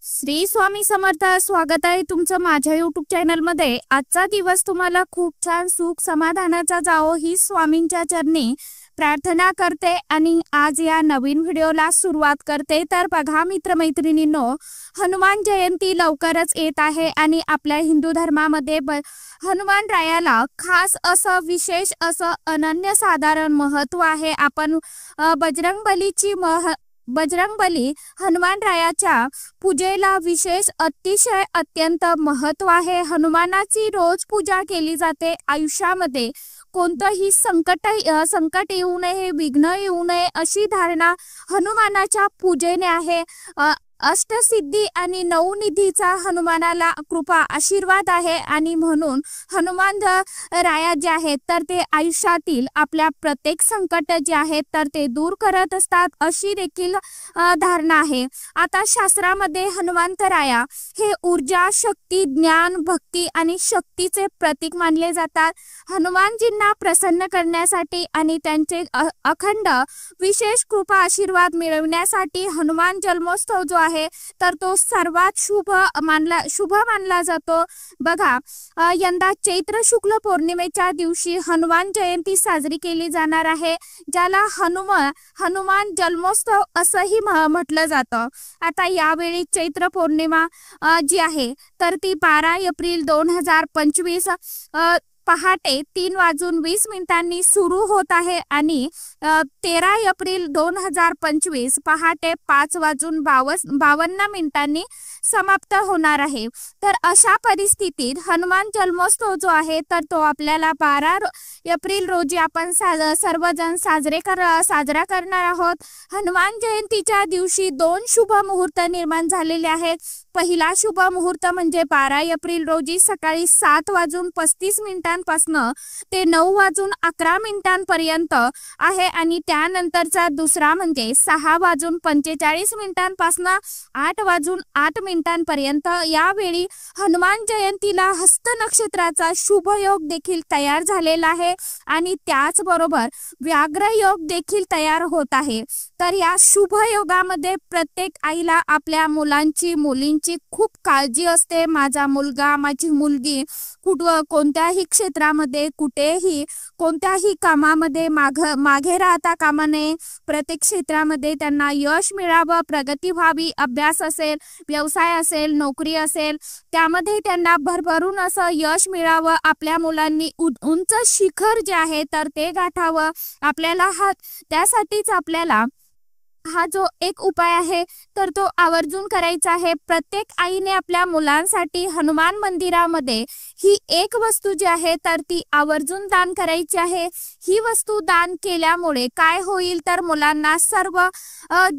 श्री स्वामी समर्थ। स्वागत आहे तुमचं माझ्या YouTube चॅनल मध्ये। आजचा दिवस तुम्हाला खूप छान सुख समाधानाचा जावो ही स्वामींच्या चरणी प्रार्थना करते आणि आज या नवीन व्हिडिओला सुरुवात करते। तर बघा मित्रमैत्रिणींनो, हनुमान जयंती लवकरच येत आहे आणि आपल्या हिंदू धर्मामध्ये हनुमान रायाला खास असं विशेष असं अनन्यसाधारण महत्त्व आहे। आपण बजरंगबली हनुमान रायाच्या पूजेला विशेष अतिशय अत्यंत महत्त्व आहे। हनुमानाची रोज पूजा केली जाते। आयुष्यामध्ये कोणतंही संकट येऊ नये, विघ्न येऊ नये अशी धारणा हनुमानाच्या पूजेने आहे। अष्टसिद्धी आणि नवनिधीचा हनुमानाला कृपा आशीर्वाद आहे आणि म्हणून हनुमान राया जे आहेत तर ते आयुष्यातील आपल्या प्रत्येक संकट जे आहेत तर ते दूर करत असतात अशी देखील धारणा आहे। आता शास्त्रामध्ये हनुमंत राया हे ऊर्जा, शक्ती, ज्ञान, भक्ती आणि शक्तीचे प्रतीक मानले जातात। हनुमानजींना प्रसन्न करण्यासाठी आणि त्यांचे अखंड विशेष कृपा आशीर्वाद मिळवण्यासाठी हनुमान जन्मोत्सव जो आहे तर तो सर्वात शुभ मानला जातो। बघा, यंदा चैत्र शुक्ल पौर्णिमेच्या दिवशी हनुमान जयंती साजरी केली जाणार आहे, ज्याला हनुमान जन्मोत्सव असंही म्हटलं जातं। आता यावेळी चैत्र पौर्णिमा जी आहे तर ती 12 एप्रिल 2025 पहाटे 3:20 सुरू होत आहे आणि 13 एप्रिल 2025 पहाटे 5:52 समाप्त होणार आहे। तर अशा परिस्थितीत हनुमान जन्मोत्सव जो आहे तर तो आपल्याला 12 एप्रिल रोजी आपण सर्वजण साजरा करणार आहोत। हनुमान जयंतीच्या दिवशी 2 शुभ मुहूर्त निर्माण झालेले आहेत। पहिला शुभ मुहूर्त म्हणजे 12 एप्रिल रोजी सकाळी 7:35 ते 9:11 आहे आणि त्यानंतरचा दुसरा म्हणजे 6:45 पासून 8:08 यावेळी हनुमान जयंतीला हस्त नक्षत्राचा शुभ योग देखील तयार झालेला आहे आणि त्याचबरोबर व्याघ्र योग देखील तयार होत आहे। तर या शुभ योगामध्ये प्रत्येक आईला आपल्या मुलींची खूप काळजी असते। माझा मुलगा, माझी मुलगी कोणत्याही क्षेत्रामध्ये कुठेही कोणत्याही कामामध्ये मागे राहता कामा नये। प्रत्येक क्षेत्रामध्ये त्यांना यश मिळावं, प्रगती व्हावी, अभ्यास असेल, व्यवसाय असेल, नोकरी असेल त्यामध्ये त्यांना भरभरून असं यश मिळावं। आपल्या मुलांनी उंच शिखर जे आहे तर ते गाठावं। त्यासाठीच आपल्याला हा जो एक उपाय आहे तर तो आवर्जून करायचा आहे। प्रत्येक आईने आपल्या मुलांसाठी हनुमान मंदिरामध्ये ही एक वस्तू जी आहे तर ती आवर्जून दान करायची आहे। ही वस्तू दान केल्यामुळे काय होईल तर मुलांना सर्व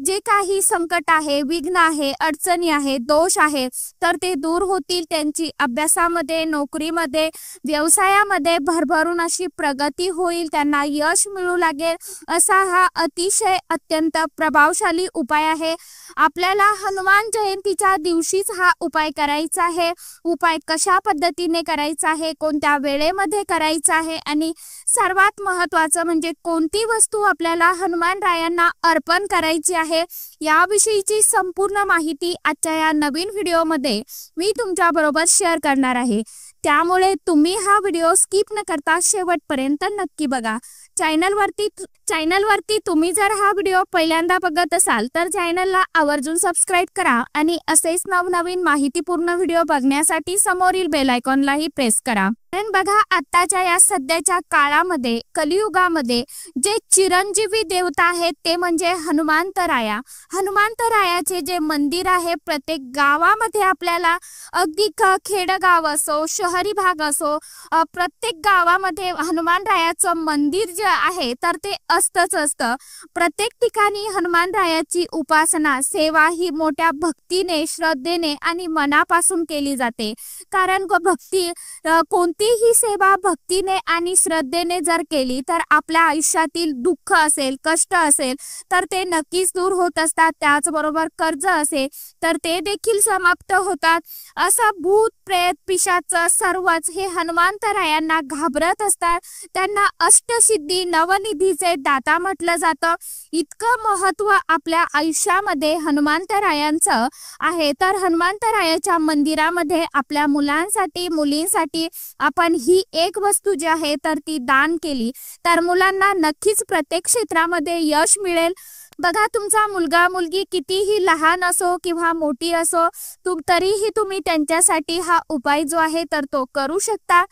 जे काही संकट आहे, विघ्न आहे, अडचणी आहे, दोष आहे तर ते दूर होतील। त्यांची अभ्यासामध्ये, नोकरीमध्ये, व्यवसायामध्ये भरभरून अशी प्रगती होईल, त्यांना यश मिळू लागेल असा हा अतिशय अत्यंत प्रभावशाली उपाय आहे। आपल्याला हनुमान जयंतीच्या दिवशीच हा उपाय करायचा आहे। उपाय कशा पद्धतीने करायचा आहे, कोणत्या वेळेमध्ये करायचा आहे आणि सर्वात महत्त्वाचं म्हणजे कोणती वस्तू आपल्याला हनुमान रायांना अर्पण करायची आहे याविषयीची संपूर्ण माहिती आजच्या या नवीन व्हिडिओमध्ये मी तुमच्या बरोबर शेअर करणार आहे। त्यामुळे तुम्ही हा व्हिडिओ स्किप न करता शेवटपर्यंत नक्की बघा। चॅनलवरती तुम्ही जर हा व्हिडिओ पहिल्यांदा बघत असाल तर चॅनलला आवर्जून सबस्क्राइब करा आणि असेच नवनवीन माहितीपूर्ण व्हिडिओ बघण्यासाठी समोरील बेल आयकॉनलाही प्रेस करा। कारण बघा, आताच्या या सध्याच्या काळामध्ये कलियुगामध्ये जे चिरंजीवी देवता आहेत ते म्हणजे हनुमंत राया। हनुमंत रायाचे जे मंदिर आहे प्रत्येक गावामध्ये आपल्याला, अगदी खेडगाव असो, शहरी भाग असो, प्रत्येक गावामध्ये हनुमान रायाचं मंदिर जे आहे तर ते असतं। प्रत्येक ठिकाणी हनुमान रायाची उपासना, सेवा ही मोठ्या भक्तीने, श्रद्धेने आणि मनापासून केली जाते। कारण कोणतीही सेवा भक्तीने आणि श्रद्धेने जर केली तर आपल्या आयुष्यातील दुःख असेल, कष्ट असेल तर ते नक्कीच दूर होत असतात। त्याचबरोबर कर्ज असेल तर ते देखील समाप्त होतात। असं भूत, प्रेत, पिशाच सर्वच हे हनुमंत रायांना घाबरत असतात। त्यांना अष्टसिद्धी, नवनिधीचे दाता म्हटलं जातं. इतकं महत्व आपल्या आयुष्यामध्ये हनुमंतरायांचं आहे. तर हनुमंतरायाच्या मंदिरामध्ये आपल्या मुलांसाठी मुलींसाठी आपण ही एक वस्तू जी आहे तर ती दान केली तर मुलांना नक्कीच प्रत्येक क्षेत्रामध्ये यश मिळेल. बघा, तुमचा मुलगा मुलगी कितीही लहान असो किंवा मोठी असो तरीही तुम्ही त्यांच्यासाठी हा उपाय जो आहे तर तो करू शकता.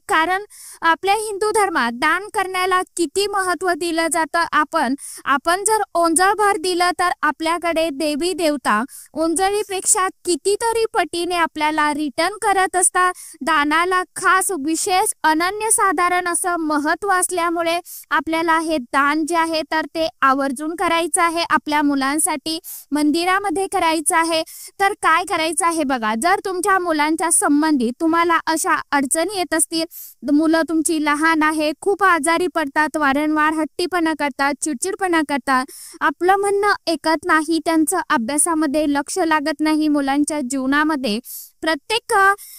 कारण आपल्या हिंदू धर्मात दान करण्याला किती महत्व दिलं जातं. आपण जर ओंजळभर दिलं तर आपल्याकडे देवी देवता ओंजळीपेक्षा कितीतरी पटीने आपल्याला रिटर्न करत असतात. दानाला खास विशेष अनन्यसाधारण असं महत्व असल्यामुळे आपल्याला हे दान जे आहे तर ते आवर्जून करायचं आहे. आपल्या मुलांसाठी मंदिरामध्ये करायचं आहे. तर काय करायचं आहे बघा, जर तुमच्या मुलांच्या संबंधी तुम्हाला अशा अडचणी येत असतील, मुलं तुमची लहान आहे, खूप आजारी पडतात, वारंवार हट्टीपणा करतात, चिडचिडपणा करतात, आपलं म्हणणं ऐकत नाही, त्यांचं अभ्यासामध्ये लक्ष लागत नाही, मुलांच्या जीवनामध्ये प्रत्येक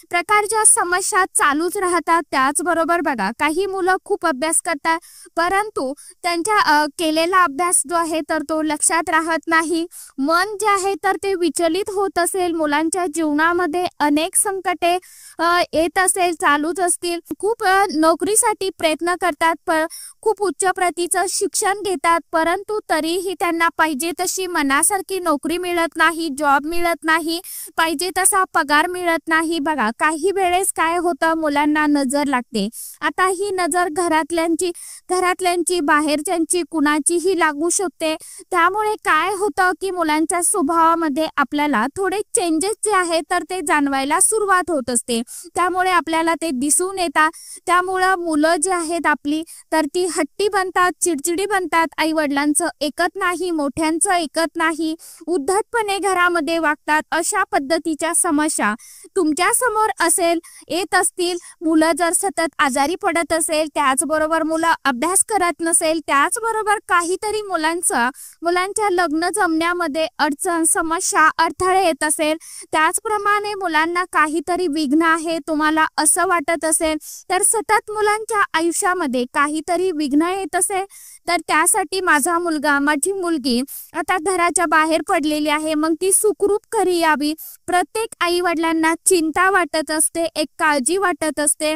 प्रकारच्या समस्या चालूच राहतात. त्याचबरोबर बघा, काही मुलं खूप अभ्यास करतात परंतु त्यांच्या केलेला अभ्यास जो आहे तर तो लक्षात राहत नाही. मन जे आहे तर ते विचलित होत असेल, मुलांच्या जीवनामध्ये अनेक संकटे येत असेल, चालूच असतील, खूप नोकरीसाठी प्रयत्न करतात, खूप उच्च प्रतीचं शिक्षण घेतात परंतु तरीही त्यांना पाहिजे तशी मनासारखी नोकरी मिळत नाही, जॉब मिळत नाही, पाहिजे तसा पगार मिळत नाही. बघा, काही वेळेस काय होतं, मुलांना नजर लागते. आता ही नजर घरातल्यांची बाहेरच्यांची कुणाचीही लागू शकते. त्यामुळे काय होतं की मुलांच्या स्वभावामध्ये आपल्याला थोडे चेंजेस जे आहेत तर ते जाणवायला सुरुवात होत असते. त्यामुळे आपल्याला ते दिसून येतात. त्यामुळं मुलं जे आहेत आपली तर ती हट्टी बनतात, चिडचिडी बनतात, आई वडिलांचं ऐकत नाही, मोठ्यांचं ऐकत नाही, उद्धटपणे घरामध्ये वागतात. अशा पद्धतीच्या समस्या तुमच्या समोर येत असतील. मुलं जर सतत आजारी पडत असेल, त्याचबरोबर मुलं अभ्यास करत नसेल, त्याचबरोबर काहीतरी मुलांच्या लग्न जमण्यामध्ये अडचण, समस्या, अडथळे येत असेल, त्याचप्रमाणे मुलांना काहीतरी विघ्न आहे तुम्हाला असं वाटत असेल, तर सतत मुलांच्या आयुष्यामध्ये काहीतरी विघ्न येत असेल तर त्यासाठी माझा मुलगा माझी मुलगी आता घराच्या बाहेर पडलेली आहे, मग ती सुखरूप घरी यावी. प्रत्येक आई वडिलांना चिंता वाटत असते, एक काळजी वाटत असते.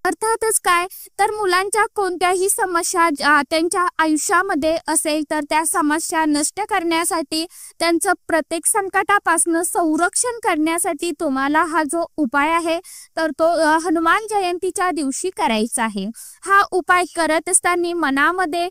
अर्थातच काय तर मुलांच्या कोणत्याही समस्या त्यांच्या आयुष्यामध्ये असेल तर त्या समस्या नष्ट करण्यासाठी, त्यांचं प्रत्येक संकटापासून संरक्षण करण्यासाठी तुम्हाला हा जो उपाय आहे तर तो हनुमान जयंतीच्या दिवशी करायचा आहे. हा उपाय करत असताना मनामध्ये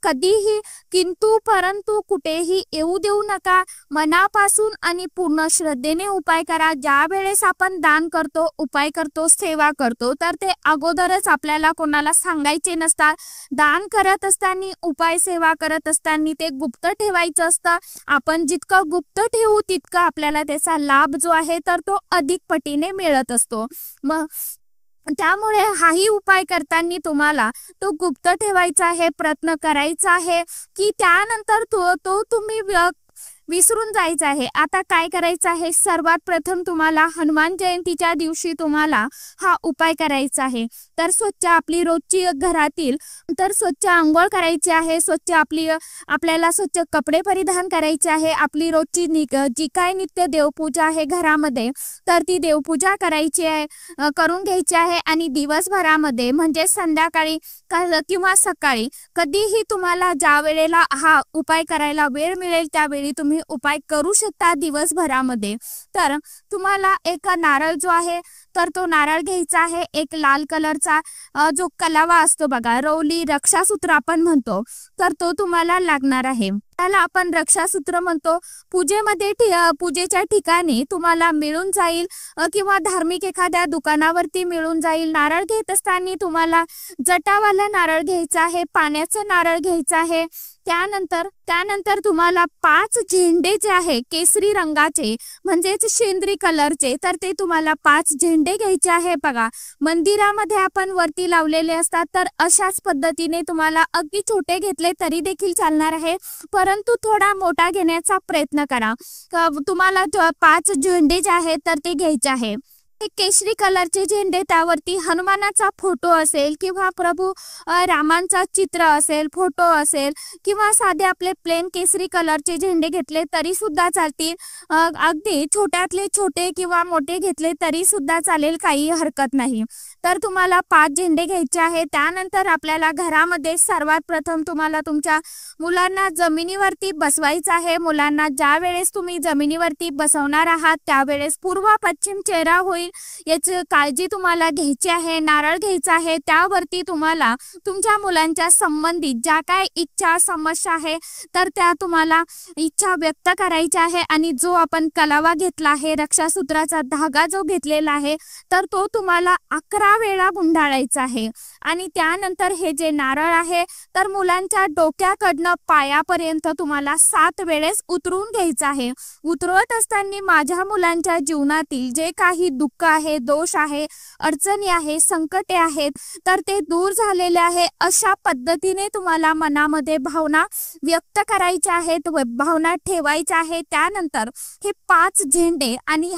कधीही किंतु परंतु कुठेही येऊ देऊ नका. मनापासून आणि पूर्ण श्रद्धेने उपाय करा. ज्या वेळेस आपण दान करतो, उपाय करतो, सेवा करतो तर ते अगोदरच आपल्याला कोणाला सांगायचे नसतात. दान करत असताना, उपाय सेवा करत असताना ते गुप्त ठेवायचं असतं. आपण जितकं गुप्त ठेवू तितकं आपल्याला त्याचा लाभ जो आहे तर तो अधिक पटीने मिळत असतो. मग त्यामुळे हाही उपाय करताना तुम्हाला तो गुप्त ठेवायचा आहे, प्रयत्न करायचा आहे की त्यानंतर तो तुम्ही विसरून जायचं आहे. आता काय करायचं आहे, सर्वात प्रथम तुम्हाला हनुमान जयंतीच्या दिवशी तुम्हाला हा उपाय करायचा आहे. तर स्वच्छ आपली रोजची घरातील स्वच्छ आंघोळ करायची आहे, आपल्याला स्वच्छ कपडे परिधान करायचे आहे. आपली रोजची जी काय नित्य देवपूजा आहे घरामध्ये तर ती देवपूजा करून घ्यायची आहे. आणि दिवसभरामध्ये म्हणजे संध्याकाळी किंवा सकाळी कधीही तुम्हाला ज्या वेळेला हा उपाय करायला वेळ मिळेल त्यावेळी तुम्ही उपाय करू शकता दिवसभरामध्ये. तर तुम्हाला एक नारळ जो आहे तर तो नारळ घ्यायचा आहे. एक लाल कलरचा जो कलावा असतो बघा, रवली रक्षासूत्र आपण म्हणतो, तर तो तुम्हाला लागणार आहे. त्याला आपण रक्षासूत्र म्हणतो. पूजेच्या ठिकाणी तुम्हाला मिळून जाईल किंवा धार्मिक एखाद्या दुकानावरती मिळून जाईल. नारळ घेत असताना तुम्हाला जटावाला नारळ घ्यायचा आहे, पाण्याचं नारळ घ्यायचं आहे. त्यानंतर तुम्हाला 5 झेंडे जे आहे केसरी रंगाचे म्हणजेच शेंद्री कलरचे, तर ते तुम्हाला 5 झेंडे घ्यायचे आहे. बघा, मंदिरामध्ये आपण वरती लावलेले असतात तर अशाच पद्धतीने तुम्हाला अगदी छोटे घेतले तरी देखील चालणार आहे, परंतु थोडा मोठा घेण्याचा प्रयत्न करा. तुम्हाला 5 झेंडे जे आहेत तर ते घ्यायचे आहे. केशरी कलरचे झेंडे, त्यावरती हनुमानाचा फोटो असेल किंवा प्रभू रामांचा चित्र असेल, फोटो असेल किंवा साधे आपले प्लेन केसरी कलरचे झेंडे घेतले तरी सुद्धा चालतील. अगदी छोट्यातले छोटे किंवा मोठे घेतले तरी सुद्धा चालेल, काही हरकत नाही. तर तुम्हाला 5 झेंडे घ्यायचे आहे. त्यानंतर आपल्याला घरामध्ये सर्वात प्रथम तुम्हाला तुमच्या मुलांना जमिनीवरती बसवायचं आहे. मुलांना ज्या वेळेस तुम्ही जमिनीवरती बसवणार आहात त्यावेळेस पूर्व पश्चिम चेहरा होईल याची काळजी तुम्हाला घ्यायची आहे. नारळ घ्यायचा आहे. त्यावरती तुम्हाला तुमच्या मुलांच्या संबंधित ज्या काय इच्छा समस्या आहे तर त्या तुम्हाला इच्छा व्यक्त करायच्या आहे. आणि जो आपण कलावा घेतला आहे, रक्षासूत्राचा धागा जो घेतलेला आहे तर तो तुम्हाला 11 वेळा गुंडाळायचा आहे. आणि त्यानंतर हे जे नारळ आहे तर मुलांच्या डोक्याकडनं पायापर्यंत तुम्हाला 7 वेळेस उतरून घ्यायचं आहे. उतरवत असताना माझ्या मुलांच्या जीवनातील जे काही दुःख आहे, दोष आहे, अडचणी आहे, संकटे आहेत तर ते दूर झालेले आहे अशा पद्धतीने तुम्हाला मनामध्ये भावना व्यक्त करायच्या आहेत, भावना ठेवायच्या आहे. त्यानंतर हे 5 झेंडे आणि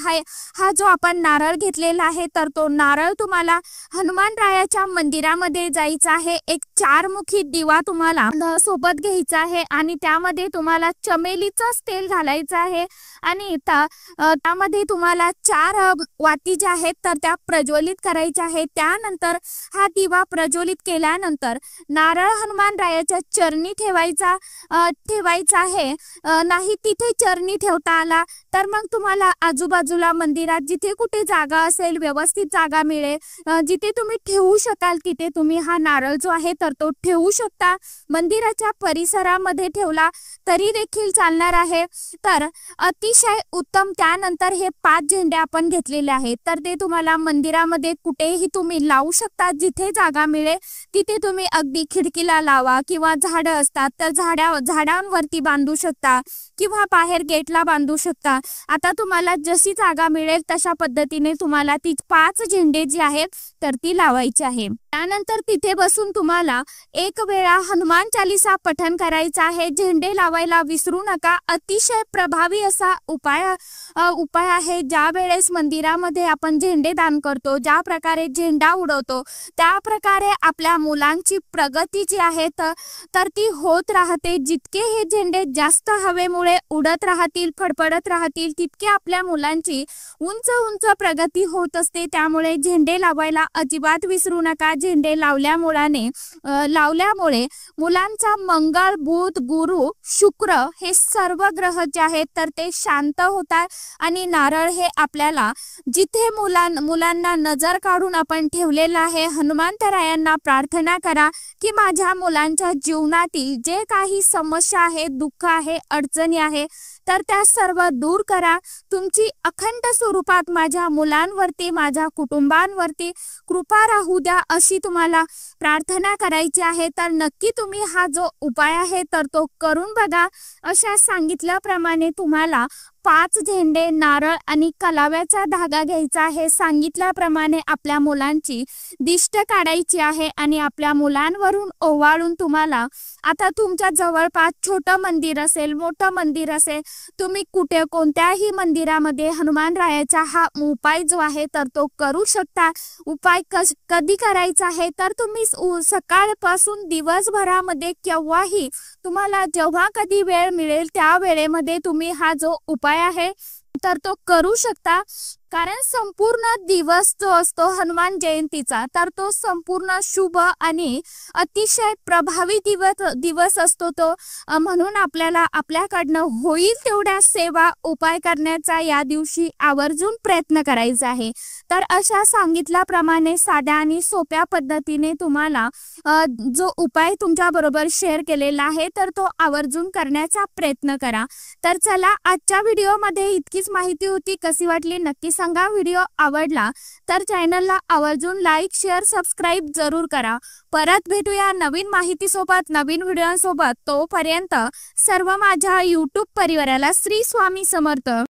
हा जो आपण नारळ घेतलेला आहे तर तो नारळ तुम्हाला हनुमानरायाच्या मंदिरामध्ये जायचा आहे. एक 4मुखी दिवा तुम्हाला सोबत घ्यायचा आहे आणि त्यामध्ये तुम्हाला चमेलीचंच तेल घालायचं आहे. आणि त्यामध्ये तुम्हाला 4 वाती ज्या आहेत तर त्या प्रज्वलित करायच्या आहेत. त्यानंतर हा दिवा प्रज्वलित केल्यानंतर नारळ हनुमानरायाच्या चरणी ठेवायचा आहे. नाही तिथे चरणी ठेवता आला तर मग तुम्हाला आजूबाजूला मंदिरात जिथे कुठे जागा असेल, व्यवस्थित जागा मिळेल, जिथे तुम्ही ठेवू शकाल तिथे तुम्ही हा नारळ जो आहे तर तो ठेवू शकता. मंदिराच्या परिसरामध्ये ठेवला तरी देखील चालणार आहे. तर अतिशय उत्तम. त्यानंतर हे 5 झेंडे आपण घेतलेले आहेत तर ते तुम्हाला मंदिरामध्ये कुठेही तुम्ही लावू शकता. जिथे जागा मिळेल तिथे तुम्ही अगदी खिडकीला लावा किंवा झाडं असतात तर झाडांवरती बांधू शकता किंवा बाहेर गेटला बांधू शकता. आता तुम्हाला जशी जागा मिळेल तशा पद्धतीने तुम्हाला ती 5 झेंडे जी आहेत तर ती लावायची आहे. त्यानंतर तिथे बसून तुम्हाला 1 वेळा हनुमान चालीसा पठण करायचा आहे. झेंडे लावायला विसरू नका. अतिशय प्रभावी असा उपाय आहे. ज्या वेळेस मंदिरामध्ये आपण झेंडे दान करतो, ज्या प्रकारे झेंडा उडवतो त्या प्रकारे आपल्या मुलांची प्रगती जी आहे तर ती होत राहते. जितके हे झेंडे जास्त हवेमुळे उडत राहतील, फडफडत राहतील तितके आपल्या मुलांची उंच उंच प्रगती होत असते. त्यामुळे झेंडे लावायला अजिबात विसरू नका. झेंडे लावल्यामुळे मुलांचा मंगळ, बुध, गुरु, शुक्र हे सर्व ग्रह जे आहेत तर ते शांत होतात. आणि नारळ हे आपल्याला जिथे मुलांना नजर काढून आपण ठेवलेला आहे, हनुमंतरायांना प्रार्थना करा की माझ्या मुलांच्या जीवनातील जे काही समस्या आहे, दुःख आहे, अडचणी आहे तर त्या सर्व दूर करा. तुमची अखंड स्वरूपात माझ्या मुलांवरती, माझ्या कुटुंबांवरती कृपा राहू द्या अशी तुम्हाला प्रार्थना करायची आहे. तर नक्की तुम्ही हा जो उपाय आहे तर तो करून बघा. अशा सांगितल्याप्रमाणे तुम्हाला 5 झेंडे, नारळ आणि कलाव्याचा धागा घ्यायचा आहे. सांगितल्याप्रमाणे आपल्या मुलांची दिष्ट काढायची आहे आणि आपल्या मुलांवरून ओवाळून तुम्हाला आता तुमच्या जवळपास छोटं मंदिर असेल, मोठं मंदिर असेल, तुम्ही कोणत्याही मंदिरामध्ये हनुमानरायाचा हा उपाय जो आहे तर तो करू शकता. उपाय कधी करायचा आहे तर तुम्ही सकाळपासून दिवसभरामध्ये केव्हाही तुम्हाला जेव्हा कधी वेळ मिळेल त्या वेळेमध्ये तुम्ही हा जो उपाय आहे तर तो करू शकता. कारण संपूर्ण दिवस जो असतो हनुमान जयंतीचा तर तो संपूर्ण शुभ आणि अतिशय प्रभावी दिवस असतो तो. म्हणून आपल्याला आपल्याकडनं होईल तेवढ्या सेवा उपाय करण्याचा या दिवशी आवर्जून प्रयत्न करायचा आहे. तर अशा सांगितल्याप्रमाणे साध्या आणि सोप्या पद्धतीने तुम्हाला जो उपाय तुमच्या बरोबर शेअर केलेला आहे तर तो आवर्जून करण्याचा प्रयत्न करा. तर चला, आजच्या व्हिडिओमध्ये इतकीच माहिती होती. कशी वाटली नक्की सांगा. व्हिडिओ आवडला तर चॅनलला आवर्जून लाईक, शेअर, सबस्क्राईब जरूर करा. परत भेटूया नवीन माहितीसोबत, नवीन व्हिडिओसोबत. तोपर्यंत सर्व माझ्या यूट्यूब परिवाराला श्री स्वामी समर्थ.